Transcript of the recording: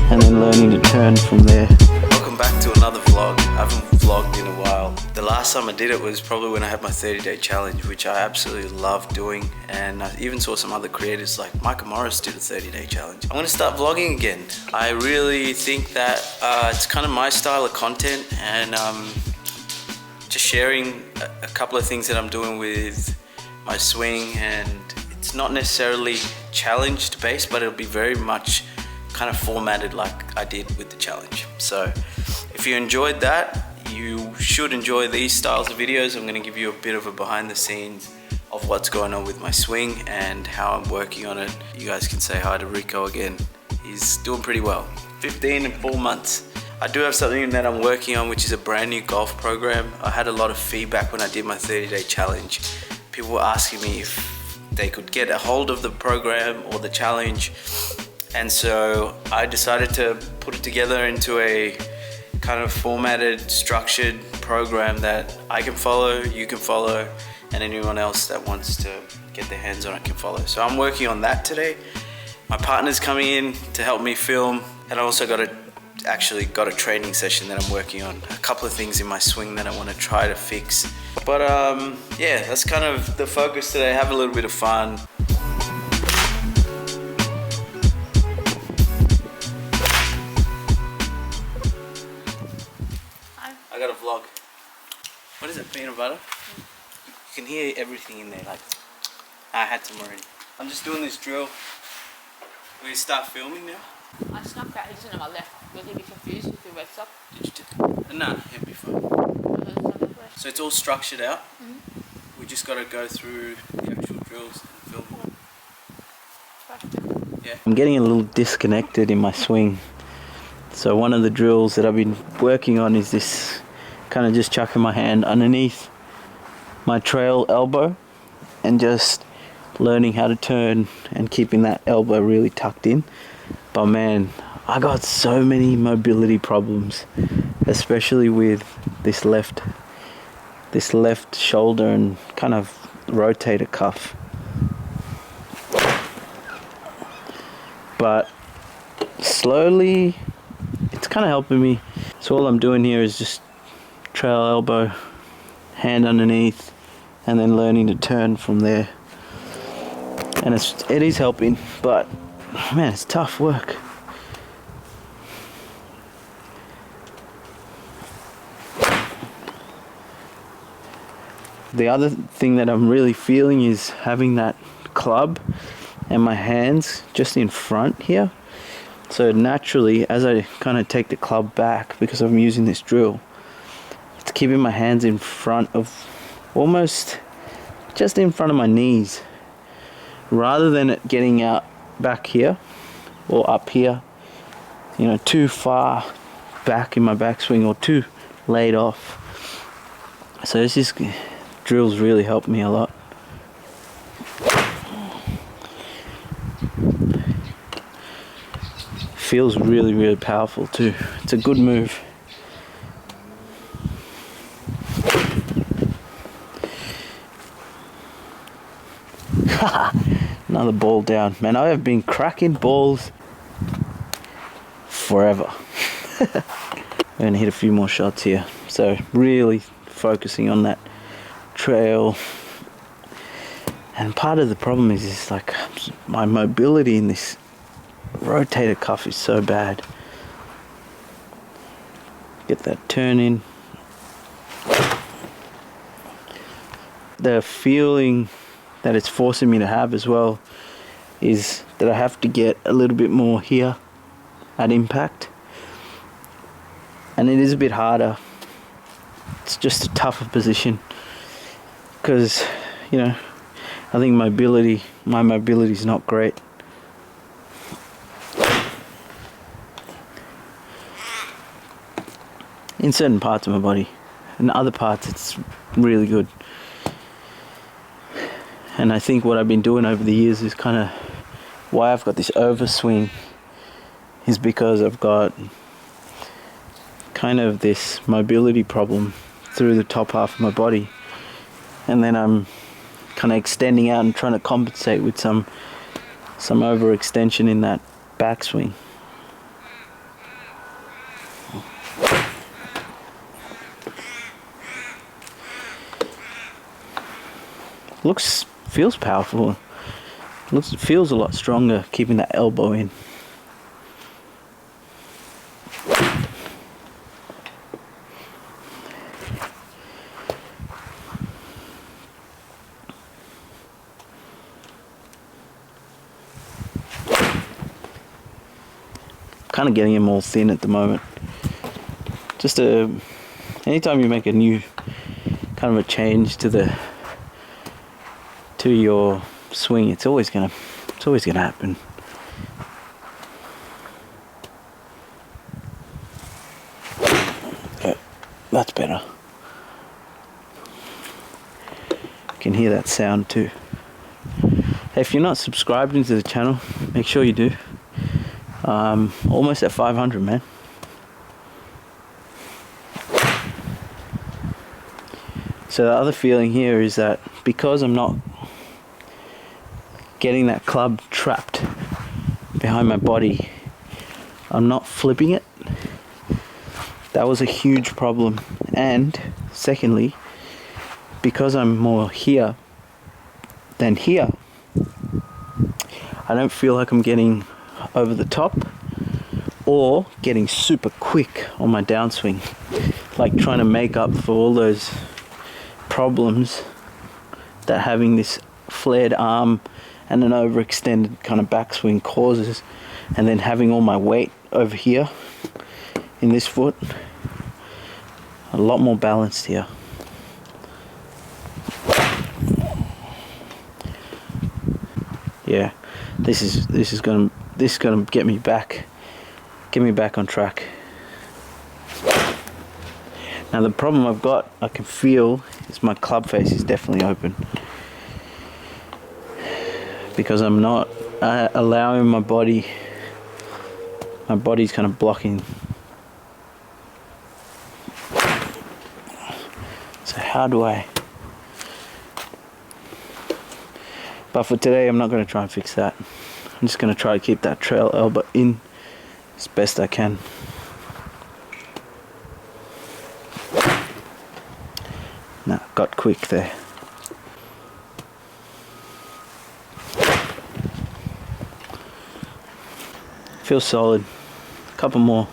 And then learning to turn from there. Welcome back to another vlog. I haven't vlogged in a while. The last time I did it was probably when I had my 30-day challenge, which I absolutely love doing. And I even saw some other creators like Michael Morris did a 30-day challenge. I'm gonna start vlogging again. I really think that it's kind of my style of content, and just sharing a couple of things that I'm doing with my swing. And it's not necessarily challenge based, but it'll be very much kind of formatted like I did with the challenge. So if you enjoyed that, you should enjoy these styles of videos. I'm going to give you a bit of a behind the scenes of what's going on with my swing and how I'm working on it. You guys can say hi to Rico again. He's doing pretty well. 15 in 4 months. I do have something that I'm working on, which is a brand new golf program. I had a lot of feedback when I did my 30-day challenge. People were asking me if they could get a hold of the program or the challenge. And so I decided to put it together into a kind of formatted, structured program that I can follow, you can follow, and anyone else that wants to get their hands on it can follow. So I'm working on that today. My partner's coming in to help me film, and I also got a training session that I'm working on. A couple of things in my swing that I want to try to fix. But yeah, that's kind of the focus today. Have a little bit of fun. I got a vlog. What is it, peanut butter? You can hear everything in there, like, I had some already. I'm just doing this drill. We start filming now? I snuck that into on my left. Will he be confused with your red sock? Did you do? No, he'll be fine. So it's all structured out. We just got to go through the actual drills and film. Yeah. I'm getting a little disconnected in my swing. So one of the drills that I've been working on is this kind of just chucking my hand underneath my trail elbow and just learning how to turn and keeping that elbow really tucked in. But man, I got so many mobility problems, especially with this left shoulder and kind of rotator cuff. But slowly it's kind of helping me. So all I'm doing here is just trail elbow, hand underneath, and then learning to turn from there. And it is helping, but man, it's tough work. The other thing that I'm really feeling is having that club and my hands just in front here. So naturally, as I kind of take the club back, because I'm using this drill, it's keeping my hands in front of, almost just in front of my knees, rather than it getting out back here or up here, you know, too far back in my backswing or too laid off. So this drill's really helped me a lot. Feels really, really powerful too. It's a good move. Another ball down. Man, I have been cracking balls forever. I'm gonna hit a few more shots here. So really focusing on that trail. And part of the problem is like my mobility in this rotator cuff is so bad. Get that turn in. The feeling that it's forcing me to have as well is that I have to get a little bit more here at impact, and it is a bit harder. It's just a tougher position because, you know, I think my mobility is not great. In certain parts of my body. In other parts it's really good. And I think what I've been doing over the years is kind of why I've got this overswing is because I've got kind of this mobility problem through the top half of my body, and then I'm kind of extending out and trying to compensate with some overextension in that backswing. Feels powerful. Feels a lot stronger keeping that elbow in. Kind of getting him all thin at the moment. Anytime you make a new kind of a change to your swing, it's always gonna happen. That's better. You can hear that sound too. Hey, if you're not subscribed into the channel, make sure you do. Almost at 500, man. So the other feeling here is that because I'm not getting that club trapped behind my body, I'm not flipping it. That was a huge problem. And secondly, because I'm more here than here, I don't feel like I'm getting over the top or getting super quick on my downswing, like trying to make up for all those problems that having this flared arm and an overextended kind of backswing causes, and then having all my weight over here in this foot. A lot more balanced here. Yeah, this is gonna get me back on track. Now the problem I've got, I can feel, is my club face is definitely open because I'm not allowing my body's kind of blocking. So how do I? But for today, I'm not going to try and fix that. I'm just going to try to keep that trail elbow in as best I can. Nah, got quick there. Feels solid. Couple more.